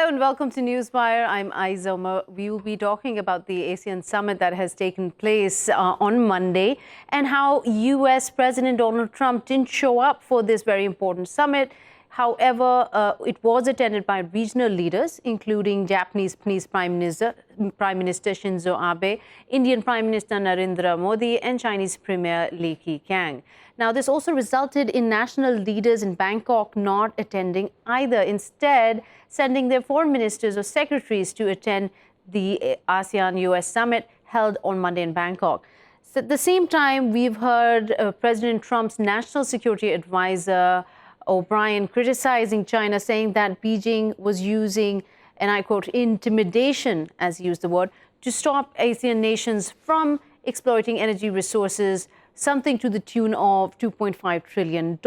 Hello and welcome to Newswire. I'm Ayza Omar. We will be talking about the ASEAN Summit that has taken place on Monday and how U.S. President Donald Trump didn't show up for this very important summit. However, it was attended by regional leaders, including Japanese Prime Minister Shinzo Abe, Indian Prime Minister Narendra Modi, and Chinese Premier Li Keqiang. Now, this also resulted in national leaders in Bangkok not attending either, instead sending their foreign ministers or secretaries to attend the ASEAN-US summit held on Monday in Bangkok. So at the same time, we've heard President Trump's national security advisor, O'Brien, criticizing China, saying that Beijing was using, and I quote, intimidation, as he used the word, to stop ASEAN nations from exploiting energy resources, something to the tune of $2.5 trillion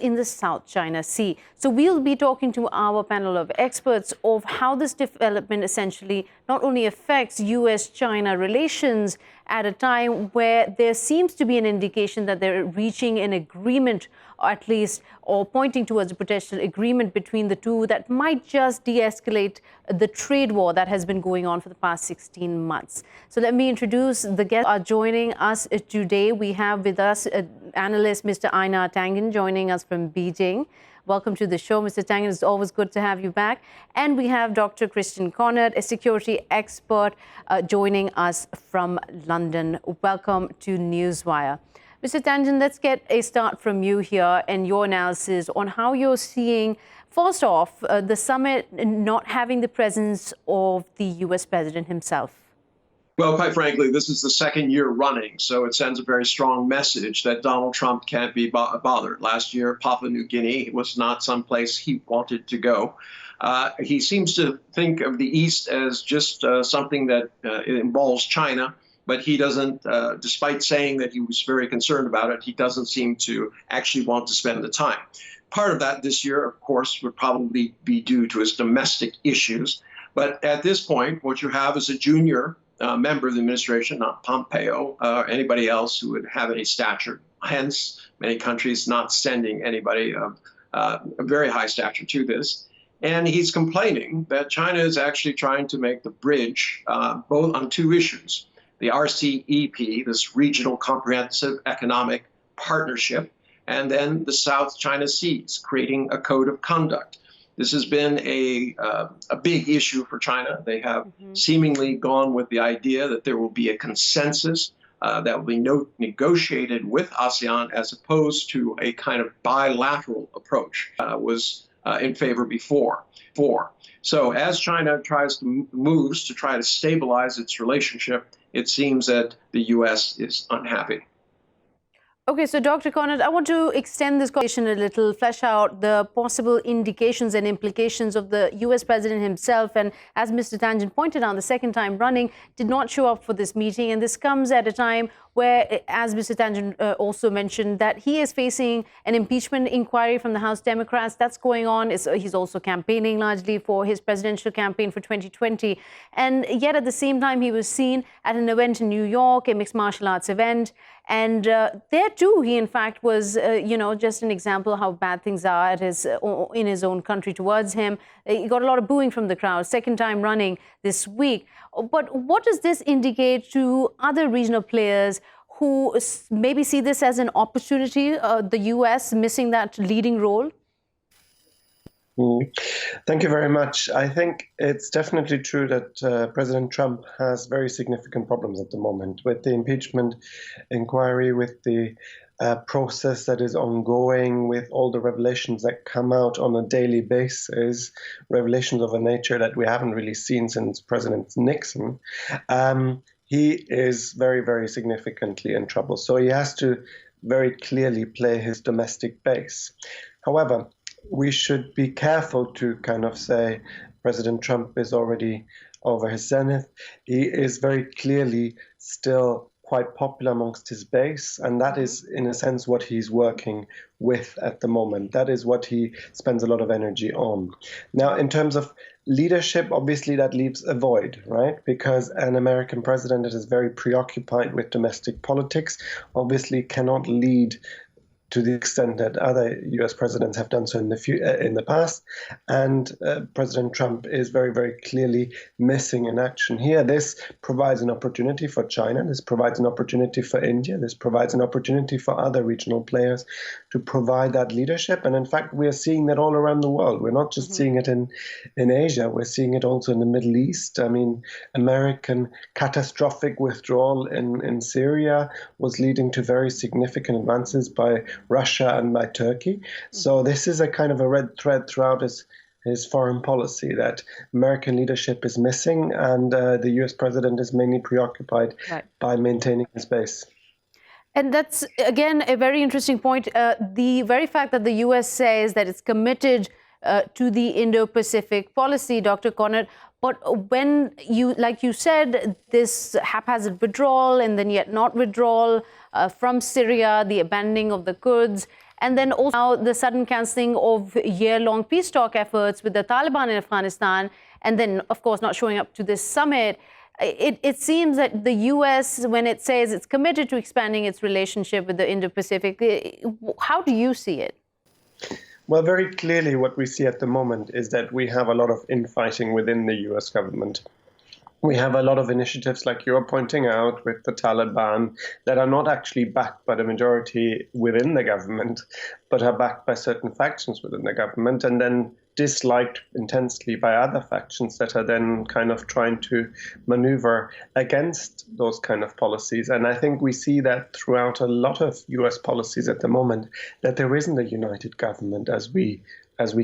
in the South China Sea. So we'll be talking to our panel of experts of how this development essentially not only affects U.S.-China relations at a time where there seems to be an indication that they're reaching an agreement, or at least, or pointing towards a potential agreement between the two that might just de-escalate the trade war that has been going on for the past 16 months. So let me introduce the guests who are joining us today. We have with us analyst Mr. Einar Tangen joining us from Beijing. Welcome to the show, Mr. Tangen. It's always good to have you back. And we have Dr. Christian Kaunert, a security expert, joining us from London. Welcome to Newswire. Mr. Tangen, let's get a start from you here and your analysis on how you're seeing, first off, the summit not having the presence of the U.S. president himself. Well, quite frankly, this is the second year running, so it sends a very strong message that Donald Trump can't be bothered. Last year, Papua New Guinea was not someplace he wanted to go. He seems to think of the East as just something that involves China, but he doesn't, despite saying that he was very concerned about it, he doesn't seem to actually want to spend the time. Part of that this year, of course, would probably be due to his domestic issues. But at this point, what you have is a junior member of the administration, not Pompeo or anybody else who would have any stature. Hence, many countries not sending anybody of a very high stature to this. And he's complaining that China is actually trying to make the bridge both on two issues. The RCEP, this Regional Comprehensive Economic Partnership, and then the South China Seas, creating a code of conduct. This has been a big issue for China. They have seemingly gone with the idea that there will be a consensus that will be negotiated with ASEAN as opposed to a kind of bilateral approach was in favor before. So as China moves to try to stabilize its relationship, it seems that the U.S. is unhappy. Okay, so Dr. Kaunert, I want to extend this conversation a little, flesh out the possible indications and implications of the U.S. president himself. And as Mr. Tangen pointed out, the second time running did not show up for this meeting. And this comes at a time where, as Mr. Tangen also mentioned, that he is facing an impeachment inquiry from the House Democrats. That's going on. He's also campaigning largely for his presidential campaign for 2020. And yet at the same time, he was seen at an event in New York, a mixed martial arts event. And there, too, he, in fact, was, just an example of how bad things are in his own country towards him. He got a lot of booing from the crowd, second time running this week. But what does this indicate to other regional players who maybe see this as an opportunity, the U.S. missing that leading role? Thank you very much. I think it's definitely true that President Trump has very significant problems at the moment with the impeachment inquiry, with the process that is ongoing, with all the revelations that come out on a daily basis, revelations of a nature that we haven't really seen since President Nixon. He is very, very significantly in trouble. So he has to very clearly play his domestic base. However, we should be careful to kind of say President Trump is already over his zenith. He is very clearly still quite popular amongst his base, and that is, in a sense, what he's working with at the moment. That is what he spends a lot of energy on. Now, in terms of leadership, obviously that leaves a void, right? Because an American president that is very preoccupied with domestic politics obviously cannot lead to the extent that other US presidents have done so in the past. And President Trump is very, very clearly missing in action here. This provides an opportunity for China. This provides an opportunity for India. This provides an opportunity for other regional players to provide that leadership. And in fact, we are seeing that all around the world. We're not just seeing it in Asia. We're seeing it also in the Middle East. I mean, American catastrophic withdrawal in Syria was leading to very significant advances by Russia and by Turkey. So this is a kind of a red thread throughout his foreign policy, that American leadership is missing, and the US president is mainly preoccupied by maintaining his base. And that's, again, a very interesting point. The very fact that the US says that it's committed to the Indo-Pacific policy, Dr. Kaunert, but when like you said, this haphazard withdrawal and then yet not withdrawal from Syria, the abandoning of the Kurds, and then also now the sudden cancelling of year-long peace talk efforts with the Taliban in Afghanistan, and then, of course, not showing up to this summit. It seems that the U.S., when it says it's committed to expanding its relationship with the Indo-Pacific, how do you see it? Well, very clearly what we see at the moment is that we have a lot of infighting within the US government. We have a lot of initiatives, like you're pointing out, with the Taliban that are not actually backed by the majority within the government, but are backed by certain factions within the government, and then disliked intensely by other factions that are then kind of trying to maneuver against those kind of policies. And I think we see that throughout a lot of US policies at the moment, that there isn't a united government as we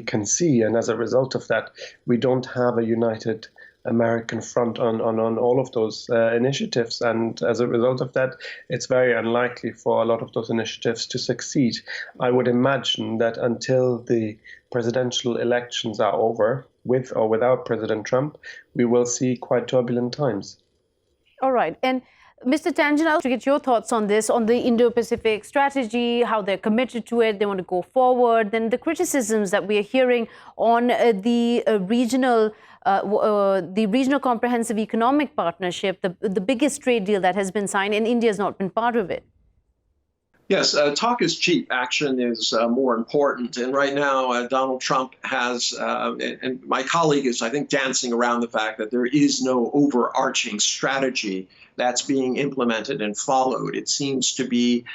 can see. And as a result of that, we don't have a united American front on all of those initiatives. And as a result of that, it's very unlikely for a lot of those initiatives to succeed. I would imagine that until the presidential elections are over, with or without President Trump, we will see quite turbulent times. All right. And Mr. Tangen, I'll get your thoughts on this, on the Indo-Pacific strategy, how they're committed to it, they want to go forward, then the criticisms that we are hearing on the regional comprehensive economic partnership, the biggest trade deal that has been signed, and India has not been part of it. Yes, talk is cheap. Action is more important. And right now, Donald Trump has, and my colleague is, I think, dancing around the fact that there is no overarching strategy that's being implemented and followed. It seems to be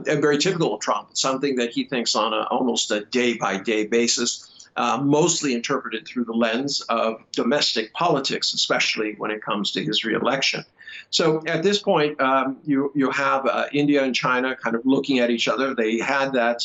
very typical of Trump, something that he thinks on almost a day-by-day basis. Mostly interpreted through the lens of domestic politics, especially when it comes to his reelection. So at this point, you have India and China kind of looking at each other. They had that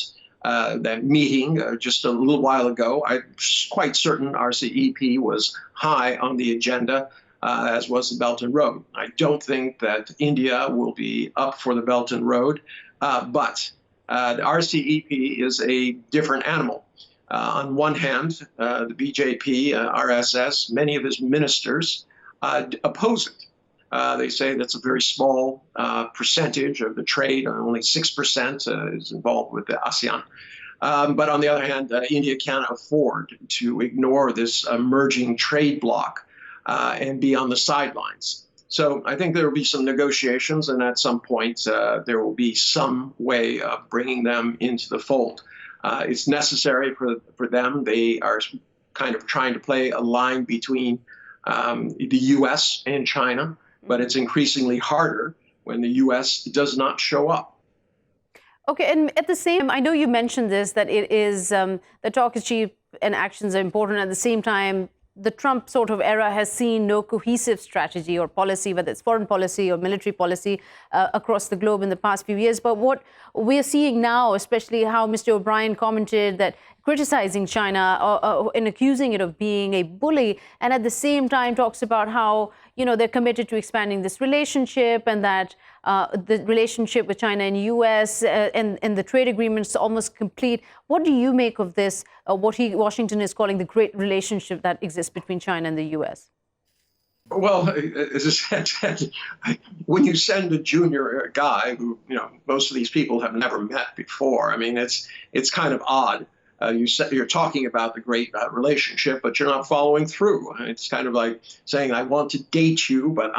meeting just a little while ago. I'm quite certain RCEP was high on the agenda, as was the Belt and Road. I don't think that India will be up for the Belt and Road, but the RCEP is a different animal. On one hand, the BJP, RSS, many of his ministers oppose it. They say that's a very small percentage of the trade. Only 6% is involved with the ASEAN. But on the other hand, India can't afford to ignore this emerging trade bloc and be on the sidelines. So I think there will be some negotiations, and at some point there will be some way of bringing them into the fold. It's necessary for them. They are kind of trying to play a line between the U.S. and China, but it's increasingly harder when the U.S. does not show up. Okay, and at the same, I know you mentioned this, that it is the talk is cheap and actions are important. At the same time, the Trump sort of era has seen no cohesive strategy or policy, whether it's foreign policy or military policy across the globe in the past few years. But what we're seeing now, especially how Mr. O'Brien commented that criticizing China and accusing it of being a bully, and at the same time talks about how, you know, they're committed to expanding this relationship, and that the relationship with China and U.S. And the trade agreements are almost complete. What do you make of this, what Washington is calling the great relationship that exists between China and the U.S.? Well, as I said, when you send a junior guy who, you know, most of these people have never met before, I mean, it's kind of odd You're talking about the great relationship, but you're not following through. It's kind of like saying, I want to date you, but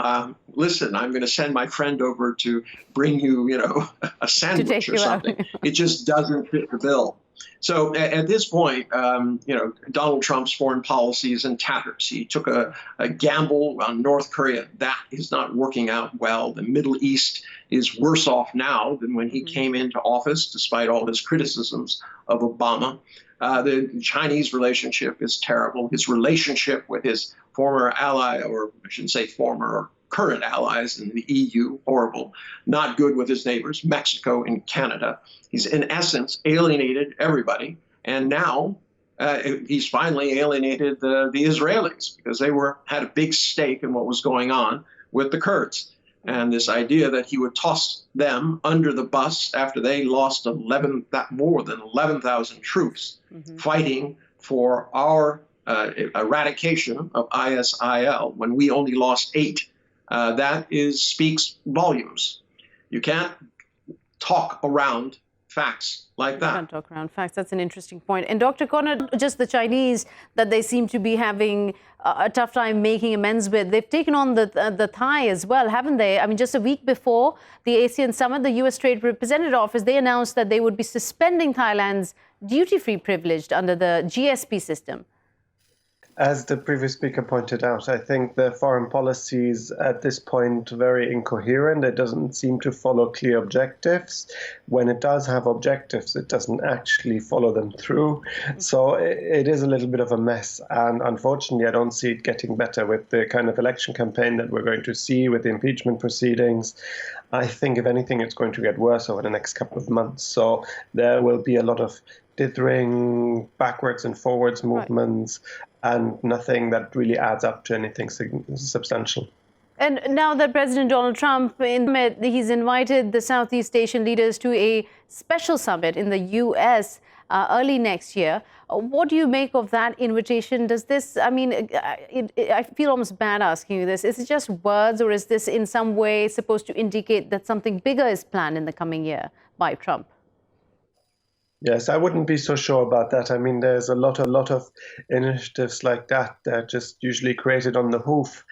listen, I'm going to send my friend over to bring you, a sandwich or something. It just doesn't fit the bill. So at this point, Donald Trump's foreign policy is in tatters. He took a gamble on North Korea. That is not working out well. The Middle East is worse off now than when he came into office, despite all his criticisms of Obama. The Chinese relationship is terrible. His relationship with his former ally, or I shouldn't say former, or current allies in the EU, horrible. Not good with his neighbors, Mexico and Canada. He's in essence alienated everybody. And now he's finally alienated the Israelis, because they had a big stake in what was going on with the Kurds. And this idea that he would toss them under the bus after they lost more than 11,000 troops fighting for our eradication of ISIL when we only lost 8. That speaks volumes. You can't talk around facts like that. You can't talk around facts. That's an interesting point. And Dr. Kaunert, just the Chinese that they seem to be having a tough time making amends with, they've taken on the Thai as well, haven't they? I mean, just a week before the ASEAN Summit, the U.S. Trade Representative Office, they announced that they would be suspending Thailand's duty-free privilege under the GSP system. As the previous speaker pointed out, I think the foreign policy is at this point very incoherent. It doesn't seem to follow clear objectives. When it does have objectives, it doesn't actually follow them through. So it is a little bit of a mess. And unfortunately, I don't see it getting better with the kind of election campaign that we're going to see, with the impeachment proceedings. I think, if anything, it's going to get worse over the next couple of months. So there will be a lot of dithering, backwards and forwards movements, and nothing that really adds up to anything substantial. And now that President Donald Trump, he's invited the Southeast Asian leaders to a special summit in the U.S. Early next year. What do you make of that invitation? Does this, I mean, I feel almost bad asking you this. Is it just words, or is this in some way supposed to indicate that something bigger is planned in the coming year by Trump? Yes, I wouldn't be so sure about that. I mean, there's a lot of initiatives like that that are just usually created on the hoof.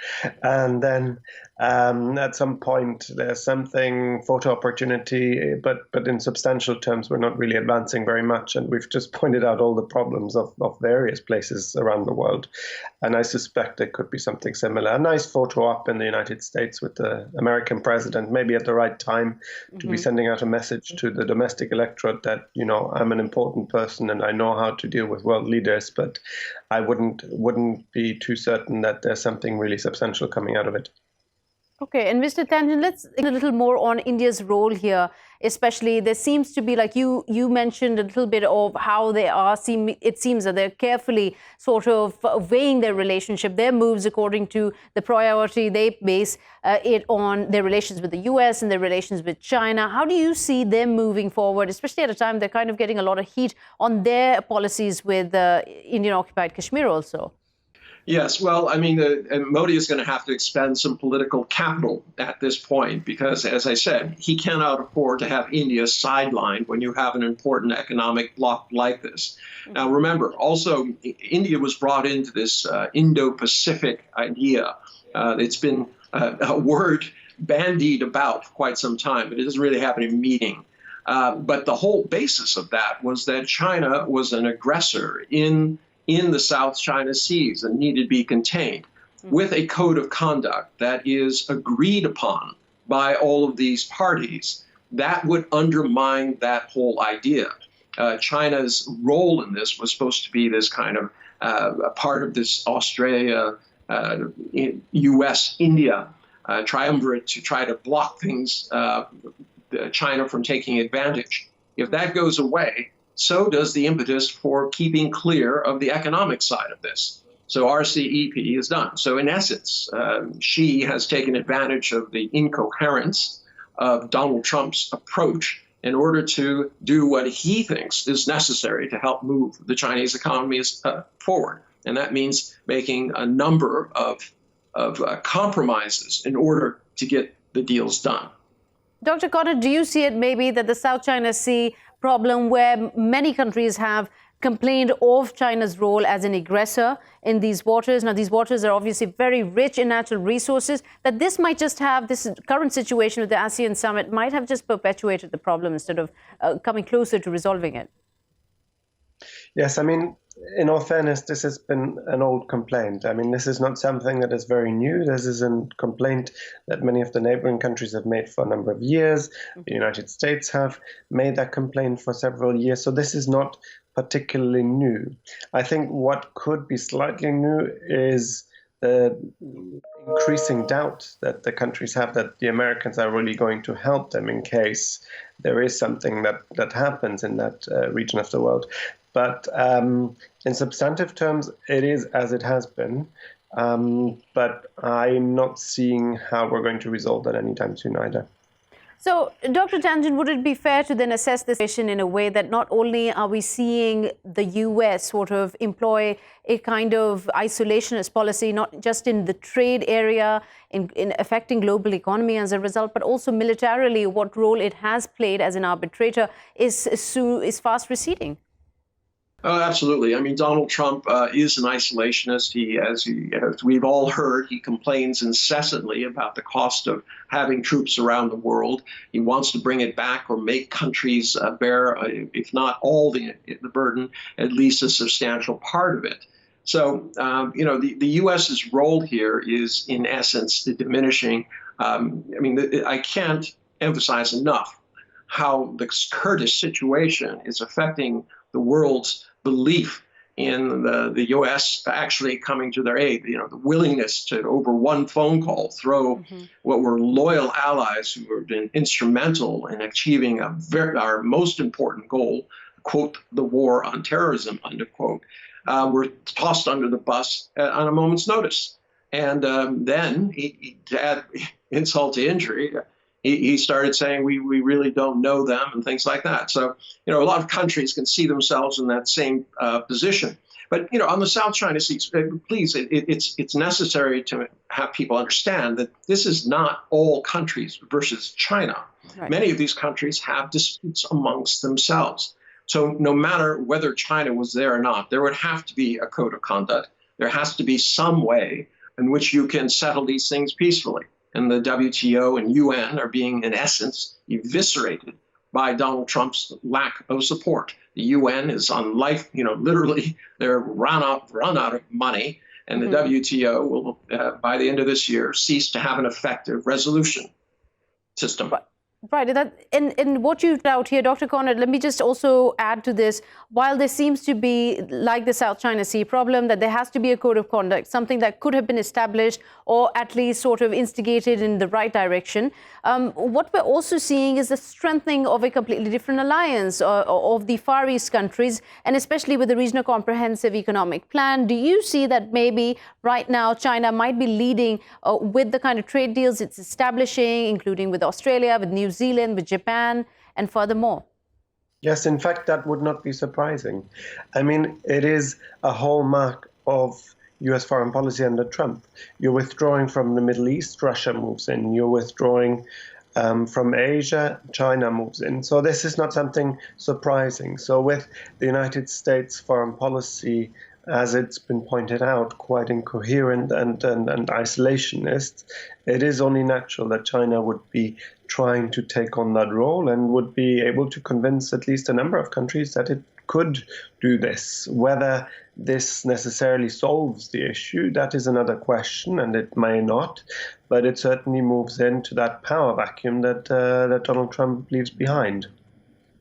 And then at some point, there's something, photo opportunity, but in substantial terms, we're not really advancing very much. And we've just pointed out all the problems of various places around the world. And I suspect there could be something similar. A nice photo op in the United States with the American president, maybe at the right time, to be sending out a message to the domestic electorate that, I'm an important person and I know how to deal with world leaders, but I wouldn't be too certain that there's something really substantial coming out of it. Okay, and Mr. Tangen, let's think a little more on India's role here. Especially, there seems to be, like you mentioned a little bit of how they are. It seems that they're carefully sort of weighing their relationship, their moves according to the priority they base it on, their relations with the U.S. and their relations with China. How do you see them moving forward, especially at a time they're kind of getting a lot of heat on their policies with Indian-occupied Kashmir also? Yes, well, I mean, Modi is going to have to expend some political capital at this point because, as I said, he cannot afford to have India sidelined when you have an important economic bloc like this. Now, remember, also, India was brought into this Indo-Pacific idea. It's been a word bandied about for quite some time, but it doesn't really have any meaning. But the whole basis of that was that China was an aggressor in the South China Seas and needed to be contained with a code of conduct that is agreed upon by all of these parties. That would undermine that whole idea. China's role in this was supposed to be this kind of a part of this Australia, U.S., India triumvirate to try to block things, China from taking advantage. If that goes away, so does the impetus for keeping clear of the economic side of this. So RCEP is done. So in essence, Xi has taken advantage of the incoherence of Donald Trump's approach in order to do what he thinks is necessary to help move the Chinese economy forward. And that means making a number of compromises in order to get the deals done. Dr. Kaunert, do you see it maybe that the South China Sea problem, where many countries have complained of China's role as an aggressor in these waters. Now, these waters are obviously very rich in natural resources, that this might just have, this current situation with the ASEAN Summit might have just perpetuated the problem instead of coming closer to resolving it. Yes, I mean, in all fairness, this has been an old complaint. I mean, this is not something that is very new. This is a complaint that many of the neighboring countries have made for a number of years. The United States have made that complaint for several years. So this is not particularly new. I think what could be slightly new is the increasing doubt that the countries have that the Americans are really going to help them in case there is something that happens in that region of the world. But in substantive terms, it is as it has been. But I'm not seeing how we're going to resolve that anytime soon either. So, Dr. Tangen, would it be fair to then assess this situation in a way that not only are we seeing the U.S. sort of employ a kind of isolationist policy, not just in the trade area, in affecting global economy as a result, but also militarily, what role it has played as an arbitrator is fast receding? Oh, absolutely. I mean, Donald Trump is an isolationist. As we've all heard, he complains incessantly about the cost of having troops around the world. He wants to bring it back or make countries bear, if not all the burden, at least a substantial part of it. So, the U.S.'s role here is, in essence, diminishing. I can't emphasize enough how the Kurdish situation is affecting the world's belief in the U.S. actually coming to their aid. The willingness to, over one phone call, throw what were loyal allies who have been instrumental in achieving our most important goal, quote, the war on terrorism, unquote, were tossed under the bus on a moment's notice. And then, to add insult to injury, he started saying we really don't know them and things like that. So, a lot of countries can see themselves in that same position. But, on the South China Sea, please, it's necessary to have people understand that this is not all countries versus China. Right. Many of these countries have disputes amongst themselves. So no matter whether China was there or not, there would have to be a code of conduct. There has to be some way in which you can settle these things peacefully. And the WTO and UN are being, in essence, eviscerated by Donald Trump's lack of support. The UN is on life, literally, they're run out of money. And the WTO will, by the end of this year, cease to have an effective resolution system. Right. And what you've out here, Dr. Kaunert, let me just also add to this. While there seems to be, like the South China Sea problem, that there has to be a code of conduct, something that could have been established or at least sort of instigated in the right direction. What we're also seeing is the strengthening of a completely different alliance of the Far East countries, and especially with the Regional Comprehensive Economic Plan. Do you see that maybe right now China might be leading with the kind of trade deals it's establishing, including with Australia, with New Zealand, with Japan, and furthermore? Yes, in fact, that would not be surprising. I mean, it is a hallmark of U.S. foreign policy under Trump. You're withdrawing from the Middle East, Russia moves in. You're withdrawing from Asia, China moves in. So this is not something surprising. So with the United States foreign policy, as it's been pointed out, quite incoherent and isolationist, it is only natural that China would be trying to take on that role and would be able to convince at least a number of countries that it could do this. Whether this necessarily solves the issue, that is another question, and it may not, but it certainly moves into that power vacuum that Donald Trump leaves behind.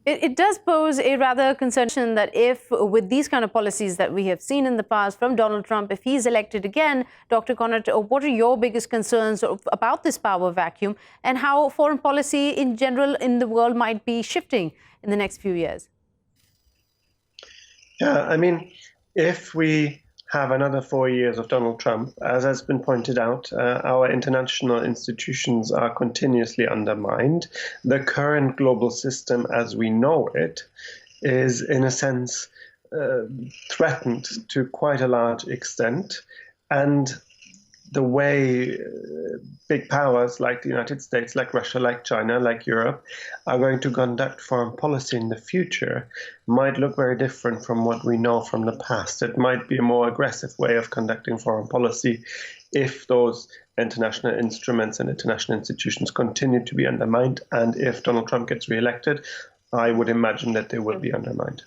It does pose a rather concern that if, with these kind of policies that we have seen in the past from Donald Trump, if he's elected again, Dr. Kaunert, what are your biggest concerns about this power vacuum and how foreign policy in general in the world might be shifting in the next few years? Yeah, I mean, if we have another 4 years of Donald Trump, as has been pointed out, our international institutions are continuously undermined. The current global system as we know it is, in a sense, threatened to quite a large extent. And the way big powers like the United States, like Russia, like China, like Europe are going to conduct foreign policy in the future might look very different from what we know from the past. It might be a more aggressive way of conducting foreign policy if those international instruments and international institutions continue to be undermined. And if Donald Trump gets reelected, I would imagine that they will be undermined.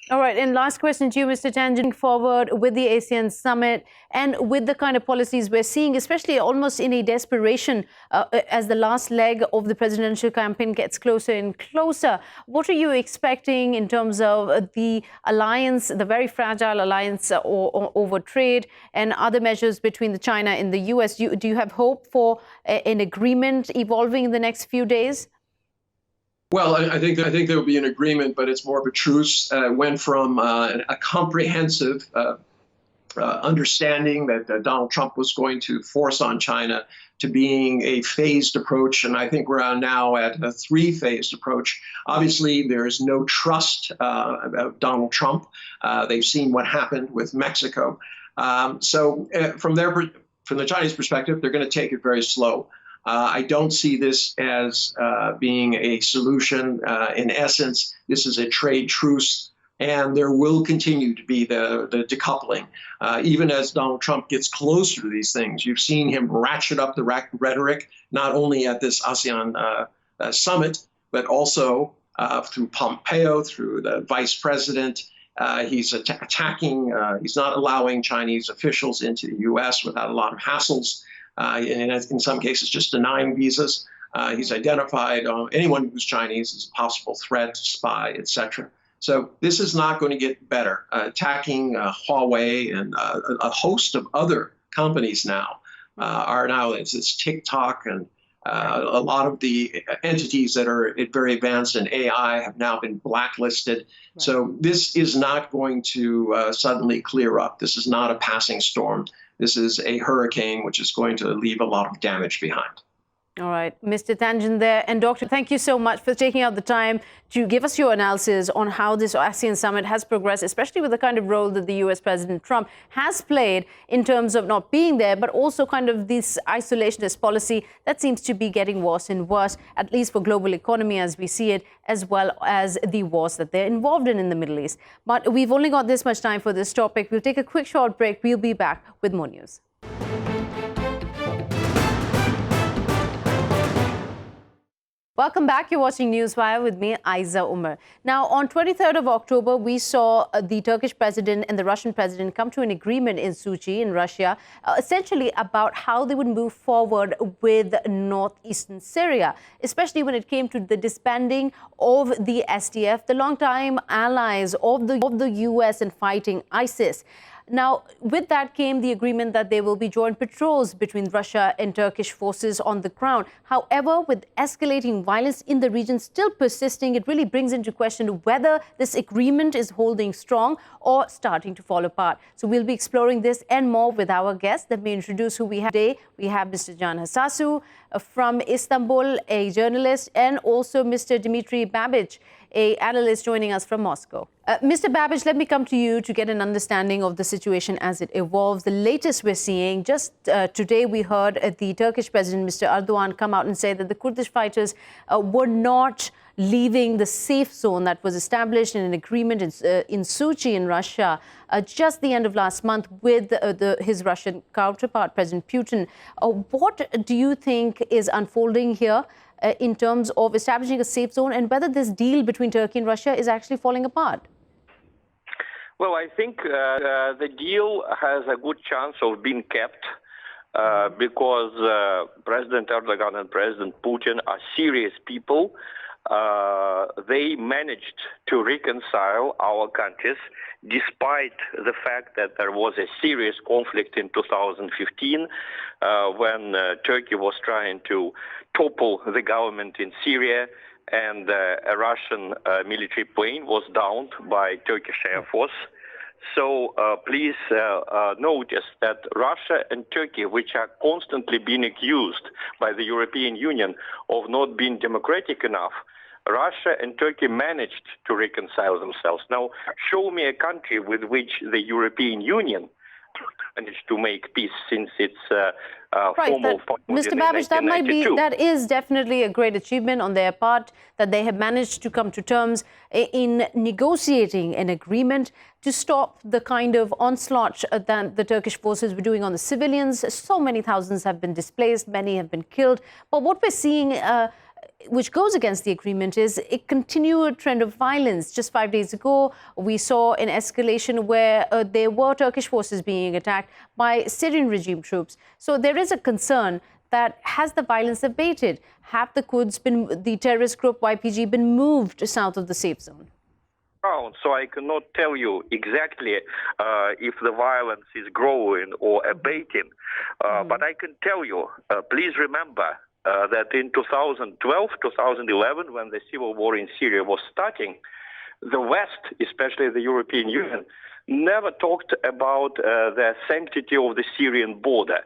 All right. And last question to you, Mr. Tangen, forward with the ASEAN Summit and with the kind of policies we're seeing, especially almost in a desperation as the last leg of the presidential campaign gets closer and closer. What are you expecting in terms of the alliance, the very fragile alliance over trade and other measures between the China and the U.S.? Do you have hope for an agreement evolving in the next few days? Well, I think there will be an agreement, but it's more of a truce. Went from a comprehensive understanding that Donald Trump was going to force on China to being a phased approach. And I think we're now at a three-phased approach. Obviously, there is no trust of Donald Trump. They've seen what happened with Mexico. So from the Chinese perspective, they're going to take it very slow. I don't see this as being a solution. In essence, this is a trade truce, and there will continue to be the decoupling. Even as Donald Trump gets closer to these things, you've seen him ratchet up the rhetoric, not only at this ASEAN summit, but also through Pompeo, through the vice president. He's attacking, he's not allowing Chinese officials into the U.S. without a lot of hassles. In some cases, just denying visas. He's identified anyone who's Chinese as a possible threat, spy, etc. So this is not going to get better. Attacking Huawei and a host of other companies now it's TikTok and a lot of the entities that are very advanced in AI have now been blacklisted. Right. So this is not going to suddenly clear up. This is not a passing storm. This is a hurricane which is going to leave a lot of damage behind. All right, Mr. Tangen there. And Doctor, thank you so much for taking out the time to give us your analysis on how this ASEAN Summit has progressed, especially with the kind of role that the US President Trump has played in terms of not being there, but also kind of this isolationist policy that seems to be getting worse and worse, at least for global economy as we see it, as well as the wars that they're involved in the Middle East. But we've only got this much time for this topic. We'll take a quick short break. We'll be back with more news. Welcome back. You're watching Newswire with me, Ayza Omar. Now, on 23rd of October, we saw the Turkish president and the Russian president come to an agreement in Sochi in Russia, essentially about how they would move forward with northeastern Syria, especially when it came to the disbanding of the SDF, the longtime allies of the U.S. in fighting ISIS. Now, with that came the agreement that there will be joint patrols between Russia and Turkish forces on the ground. However, with escalating violence in the region still persisting, it really brings into question whether this agreement is holding strong or starting to fall apart. So we'll be exploring this and more with our guests. Let me introduce who we have today. We have Mr. Can Hasasu from Istanbul, a journalist, and also Mr. Dmitry Babich, an analyst joining us from Moscow. Mr. Babich, let me come to you to get an understanding of the situation as it evolves. The latest we're seeing, just today we heard the Turkish president, Mr. Erdogan, come out and say that the Kurdish fighters were not leaving the safe zone that was established in an agreement in Sochi in Russia just the end of last month with his Russian counterpart, President Putin. What do you think is unfolding here in terms of establishing a safe zone and whether this deal between Turkey and Russia is actually falling apart? Well, I think the deal has a good chance of being kept because President Erdogan and President Putin are serious people. They managed to reconcile our countries despite the fact that there was a serious conflict in 2015 when Turkey was trying to topple the government in Syria, and a Russian military plane was downed by Turkish Air Force. So please notice that Russia and Turkey, which are constantly being accused by the European Union of not being democratic enough, Russia and Turkey managed to reconcile themselves. Now, show me a country with which the European Union managed to make peace since its Right, formal Mr. Babich, that is definitely a great achievement on their part, that they have managed to come to terms in negotiating an agreement to stop the kind of onslaught that the Turkish forces were doing on the civilians. So many thousands have been displaced, many have been killed. But what we're seeing, which goes against the agreement, is a continued trend of violence. Just 5 days ago, we saw an escalation where there were Turkish forces being attacked by Syrian regime troops. So there is a concern that has the violence abated? Have the Kurds the terrorist group YPG, been moved south of the safe zone? So I cannot tell you exactly if the violence is growing or abating. But I can tell you, please remember, that in 2012, 2011, when the civil war in Syria was starting, the West, especially the European Union, never talked about the sanctity of the Syrian border.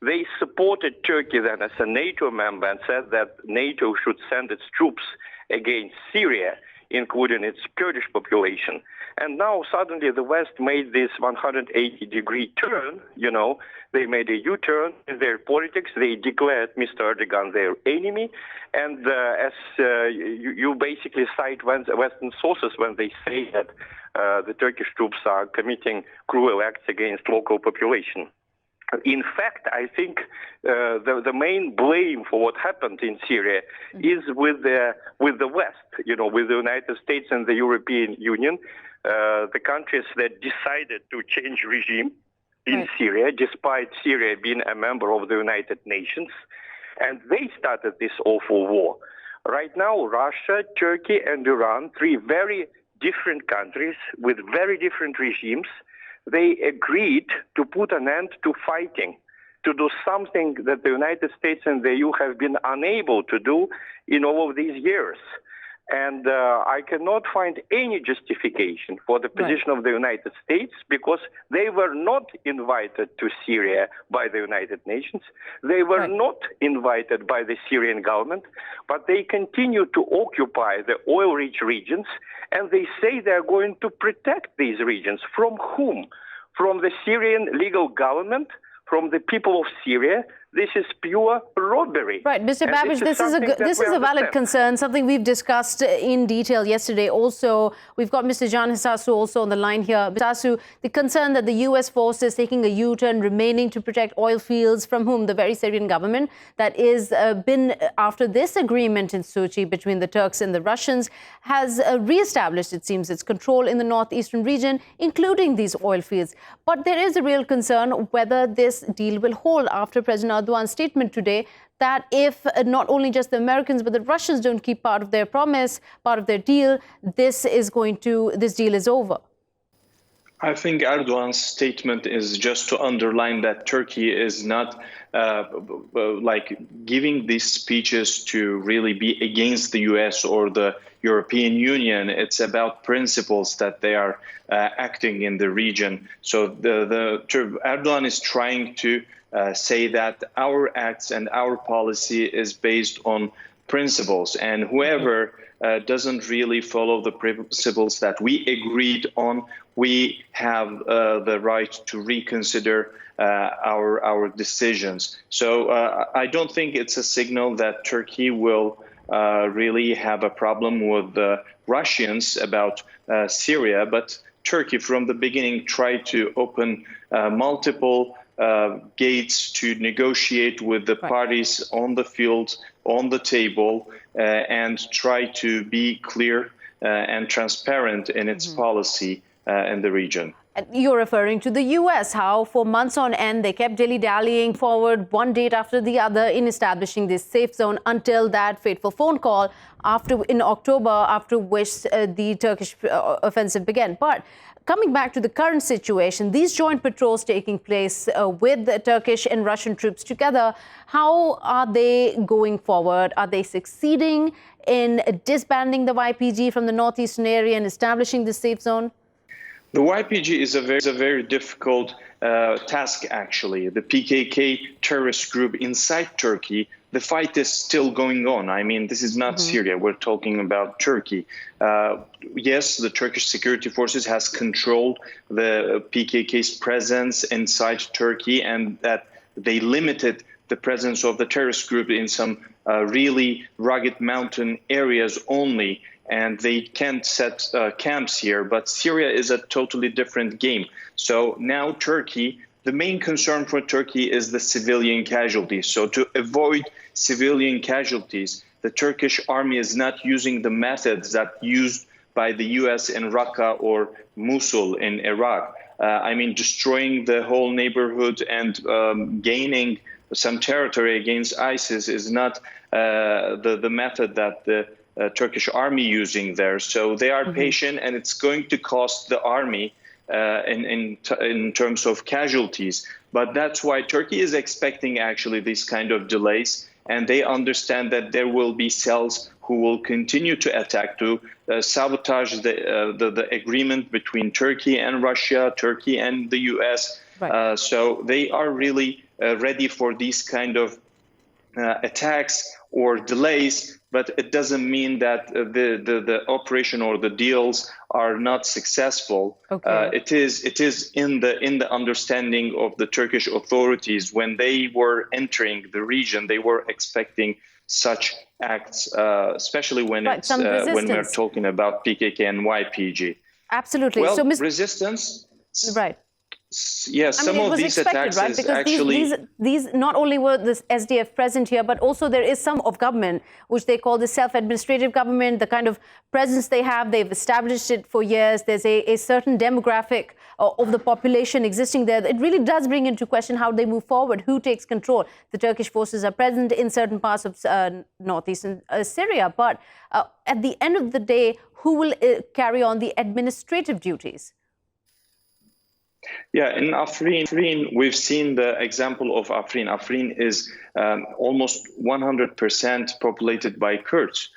They supported Turkey then as a NATO member and said that NATO should send its troops against Syria, including its Kurdish population. And now suddenly the West made this 180-degree turn, they made a U-turn in their politics. They declared Mr. Erdogan their enemy. And as you basically cite Western sources when they say that the Turkish troops are committing cruel acts against local population. In fact, I think the main blame for what happened in Syria is with the West, with the United States and the European Union, the countries that decided to change regime in Syria, despite Syria being a member of the United Nations, and they started this awful war. Right now, Russia, Turkey, and Iran, three very different countries with very different regimes, they agreed to put an end to fighting, to do something that the United States and the EU have been unable to do in all of these years. And I cannot find any justification for the position of the United States because they were not invited to Syria by the United Nations. They were not invited by the Syrian government, but they continue to occupy the oil-rich regions, and they say they're going to protect these regions. From whom? From the Syrian legal government, from the people of Syria. This is pure robbery. Right, Mr. Babich, this is a valid concern, something we've discussed in detail yesterday. Also, we've got Mr. Can Hasasu also on the line here. Hasasu, the concern that the U.S. force is taking a U-turn, remaining to protect oil fields, from whom? The very Syrian government that is been, after this agreement in Sochi between the Turks and the Russians, has re-established, it seems, its control in the northeastern region, including these oil fields. But there is a real concern whether this deal will hold after President Erdogan's statement today that if not only just the Americans but the Russians don't keep part of their promise, part of their deal, this deal is over. I think Erdogan's statement is just to underline that Turkey is not giving these speeches to really be against the US or the European Union. It's about principles that they are acting in the region. So Erdogan is trying to say that our acts and our policy is based on principles, and whoever doesn't really follow the principles that we agreed on, we have the right to reconsider our decisions. So I don't think it's a signal that Turkey will really have a problem with the Russians about Syria, but Turkey from the beginning tried to open multiple gates to negotiate with the parties on the field, on the table, and try to be clear and transparent in its policy in the region. You're referring to the U.S., how for months on end they kept dilly-dallying forward one date after the other in establishing this safe zone until that fateful phone call in October, after which the Turkish offensive began. But coming back to the current situation, these joint patrols taking place with the Turkish and Russian troops together, how are they going forward? Are they succeeding in disbanding the YPG from the northeastern area and establishing the safe zone? The YPG is a very difficult task, actually. The PKK terrorist group inside Turkey the fight is still going on. I mean, this is not Syria. We're talking about Turkey. Yes, the Turkish security forces has controlled the PKK's presence inside Turkey, and that they limited the presence of the terrorist group in some really rugged mountain areas only, and they can't set camps here. But Syria is a totally different game. So now Turkey, the main concern for Turkey is the civilian casualties. So to avoid civilian casualties, the Turkish army is not using the methods that used by the U.S. in Raqqa or Mosul in Iraq. I mean, destroying the whole neighborhood and gaining some territory against ISIS is not the method that the Turkish army using there. So they are patient, and it's going to cost the army in terms of casualties. But that's why Turkey is expecting actually these kind of delays, and they understand that there will be cells who will continue to attack, to sabotage the agreement between Turkey and Russia, Turkey and the U.S. Right. So they are really ready for these kind of attacks or delays, but it doesn't mean that the operation or the deals are not successful. Okay. It is in the understanding of the Turkish authorities. When they were entering the region, they were expecting such acts, especially when it's when we're talking about PKK and YPG. Absolutely. Well, so, resistance. Right. Yes, some of these attacks right? is Because actually these not only were the SDF present here, but also there is some of government, which they call the self-administrative government, the kind of presence they have. They've established it for years. There's a certain demographic of the population existing there. It really does bring into question how they move forward, who takes control. The Turkish forces are present in certain parts of northeastern Syria, but at the end of the day, who will carry on the administrative duties? Yeah, in Afrin, we've seen the example of Afrin. Afrin is almost 100% populated by Kurds.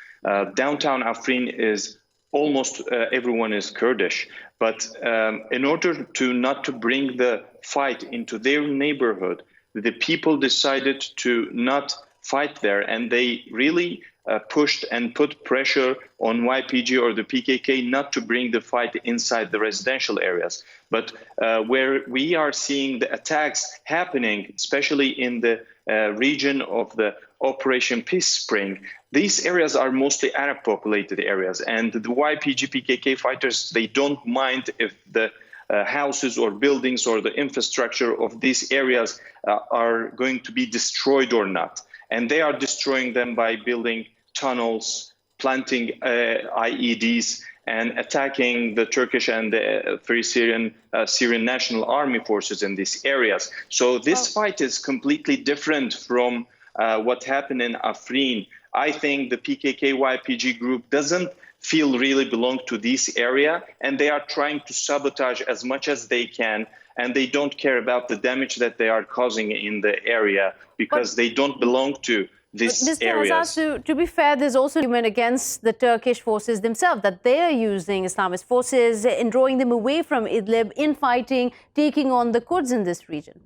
Downtown Afrin is almost everyone is Kurdish. But in order to not to bring the fight into their neighborhood, the people decided to not fight there, and they really pushed and put pressure on YPG or the PKK not to bring the fight inside the residential areas. But where we are seeing the attacks happening, especially in the region of the Operation Peace Spring, these areas are mostly Arab-populated areas. And the YPG PKK fighters, they don't mind if the houses or buildings or the infrastructure of these areas are going to be destroyed or not. And they are destroying them by building tunnels, planting IEDs, and attacking the Turkish and the Free Syrian National Army forces in these areas. So this fight is completely different from what happened in Afrin. I think the PKK-YPG group doesn't feel really belong to this area, and they are trying to sabotage as much as they can, and they don't care about the damage that they are causing in the area because they don't belong to this area. Hasasu, to be fair, there's also an argument against the Turkish forces themselves that they are using Islamist forces in drawing them away from Idlib, infighting, taking on the Kurds in this region.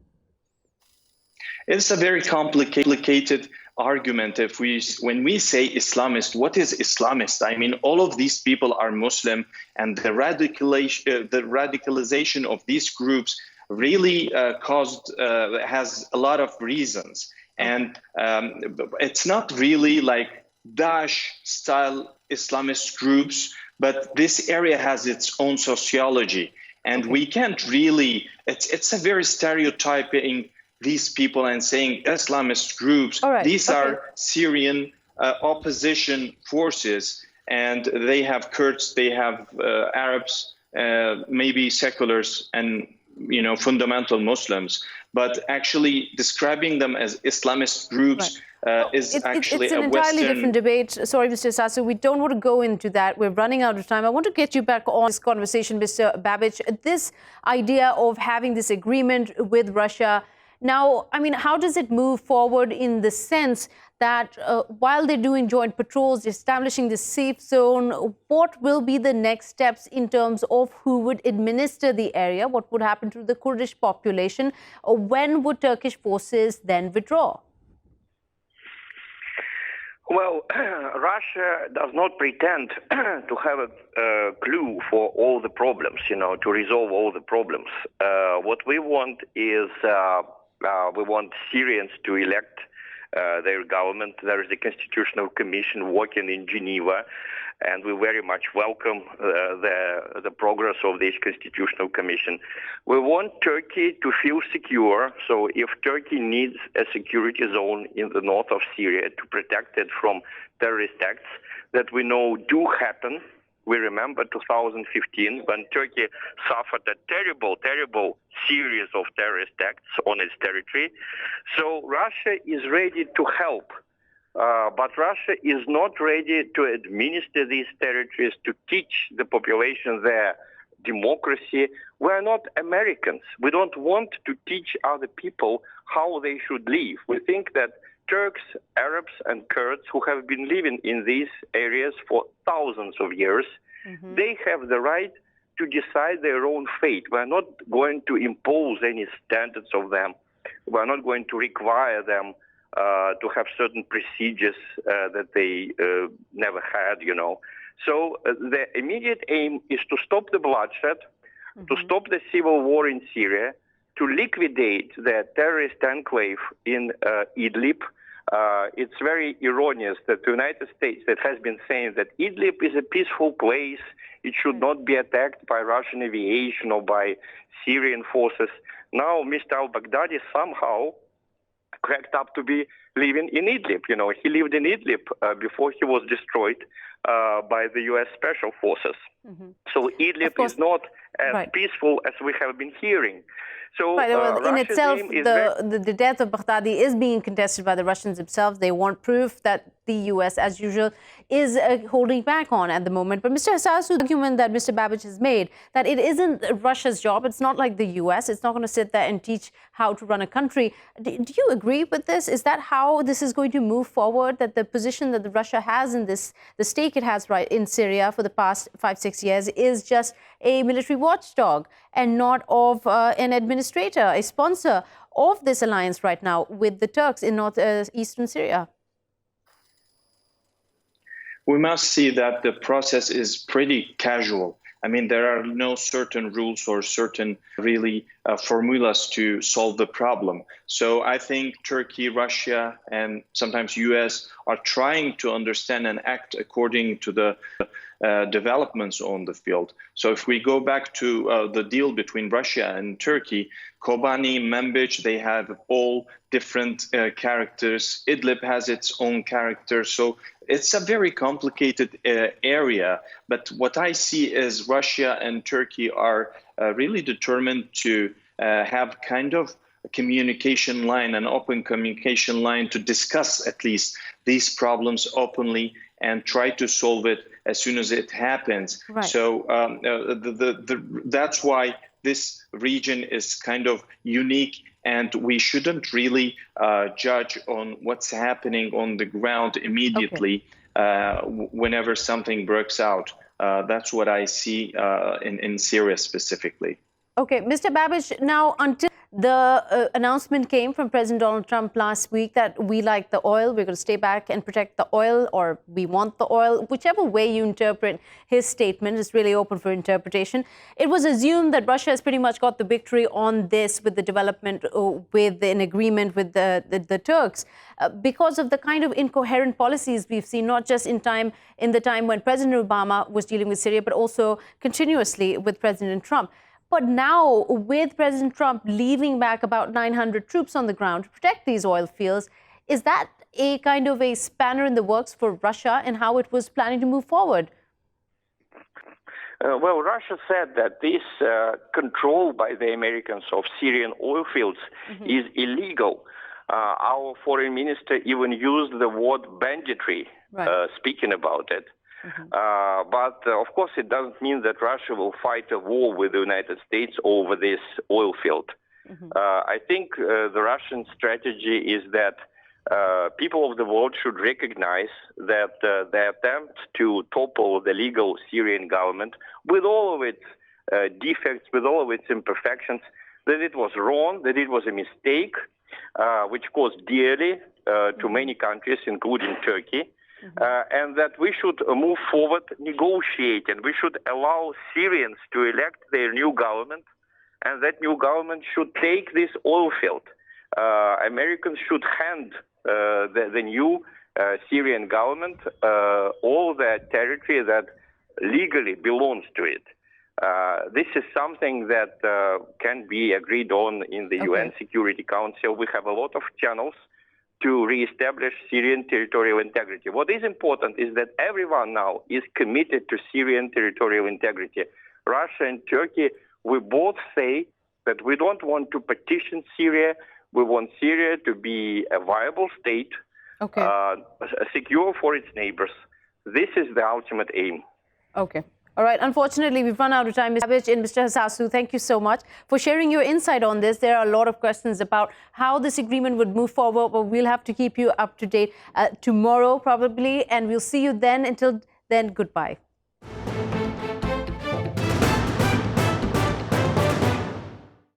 It's a very complicated argument. When we say Islamist, what is Islamist? I mean, all of these people are Muslim, and the radicalization of these groups really has a lot of reasons. And it's not really like Daesh-style Islamist groups, but this area has its own sociology. And we can't really, it's a very stereotyping these people and saying Islamist groups. These are Syrian opposition forces, and they have Kurds, they have Arabs, maybe seculars, and fundamental Muslims. But actually describing them as Islamist groups is actually it's an entirely different debate. Sorry, Mr. Hasasu, we don't want to go into that. We're running out of time. I want to get you back on this conversation, Mr. Babich. This idea of having this agreement with Russia. Now, I mean, how does it move forward in the sense that while they're doing joint patrols, establishing the safe zone, what will be the next steps in terms of who would administer the area? What would happen to the Kurdish population? When would Turkish forces then withdraw? Well, Russia does not pretend to have a clue for all the problems, to resolve all the problems. What we want is we want Syrians to elect their government. There is a constitutional commission working in Geneva, and we very much welcome the progress of this constitutional commission. We want Turkey to feel secure, so if Turkey needs a security zone in the north of Syria to protect it from terrorist acts that we know do happen. We remember 2015 when Turkey suffered a terrible, terrible series of terrorist acts on its territory. So Russia is ready to help. But Russia is not ready to administer these territories, to teach the population there democracy. We're not Americans. We don't want to teach other people how they should live. We think that Turks, Arabs, and Kurds who have been living in these areas for thousands of years, they have the right to decide their own fate. We're not going to impose any standards of them. We're not going to require them to have certain procedures that they never had, So the immediate aim is to stop the bloodshed, to stop the civil war in Syria, to liquidate the terrorist enclave in Idlib. It's very erroneous that the United States that has been saying that Idlib is a peaceful place, it should not be attacked by Russian aviation or by Syrian forces. Now Mr. al-Baghdadi somehow cracked up to be living in Idlib. He lived in Idlib before he was destroyed by the U.S. Special Forces. So Idlib is not as peaceful as we have been hearing. So in itself, the death of Baghdadi is being contested by the Russians themselves. They want proof that the U.S., as usual, is holding back on at the moment. But Mr. Hasasu, the argument that Mr. Babich has made, that it isn't Russia's job, it's not like the U.S., it's not going to sit there and teach how to run a country. Do you agree with this? Is that how this is going to move forward, that the position that Russia has in this, the stake it has in Syria for the past 5-6 years is just a military watchdog and not of an administrator, a sponsor of this alliance right now with the Turks in northeastern Syria? We must see that the process is pretty casual. I mean, there are no certain rules or certain really formulas to solve the problem. So I think Turkey, Russia, and sometimes US are trying to understand and act according to the developments on the field. So if we go back to the deal between Russia and Turkey, Kobani, Manbij, they have all different characters. Idlib has its own character. So it's a very complicated area. But what I see is Russia and Turkey are really determined to have kind of a communication line, an open communication line to discuss at least these problems openly and try to solve it as soon as it happens. Right. So that's why this region is kind of unique, and we shouldn't really judge on what's happening on the ground immediately whenever something breaks out. That's what I see in Syria specifically. Okay, Mr. Babich, now until the announcement came from President Donald Trump last week that we like the oil, we're going to stay back and protect the oil, or we want the oil, whichever way you interpret his statement is really open for interpretation. It was assumed that Russia has pretty much got the victory on this with the development, with an agreement with the Turks, because of the kind of incoherent policies we've seen, not just in the time when President Obama was dealing with Syria, but also continuously with President Trump. But now, with President Trump leaving back about 900 troops on the ground to protect these oil fields, is that a kind of a spanner in the works for Russia and how it was planning to move forward? Well, Russia said that this control by the Americans of Syrian oil fields is illegal. Our foreign minister even used the word banditry, speaking about it. But of course, it doesn't mean that Russia will fight a war with the United States over this oil field. I think the Russian strategy is that people of the world should recognize that the attempt to topple the legal Syrian government, with all of its defects, with all of its imperfections, that it was wrong, that it was a mistake, which cost dearly to many countries, including Turkey. and that we should move forward, negotiate, and we should allow Syrians to elect their new government, and that new government should take this oil field. Americans should hand the new Syrian government all the territory that legally belongs to it. This is something that can be agreed on in the UN Security Council. We have a lot of channels to reestablish Syrian territorial integrity. What is important is that everyone now is committed to Syrian territorial integrity. Russia and Turkey, we both say that we don't want to partition Syria. We want Syria to be a viable state, secure for its neighbors. This is the ultimate aim. Okay. All right. Unfortunately, we've run out of time. Mr. Babich and Mr. Hasasu, thank you so much for sharing your insight on this. There are a lot of questions about how this agreement would move forward, but we'll have to keep you up to date tomorrow probably, and we'll see you then. Until then, goodbye.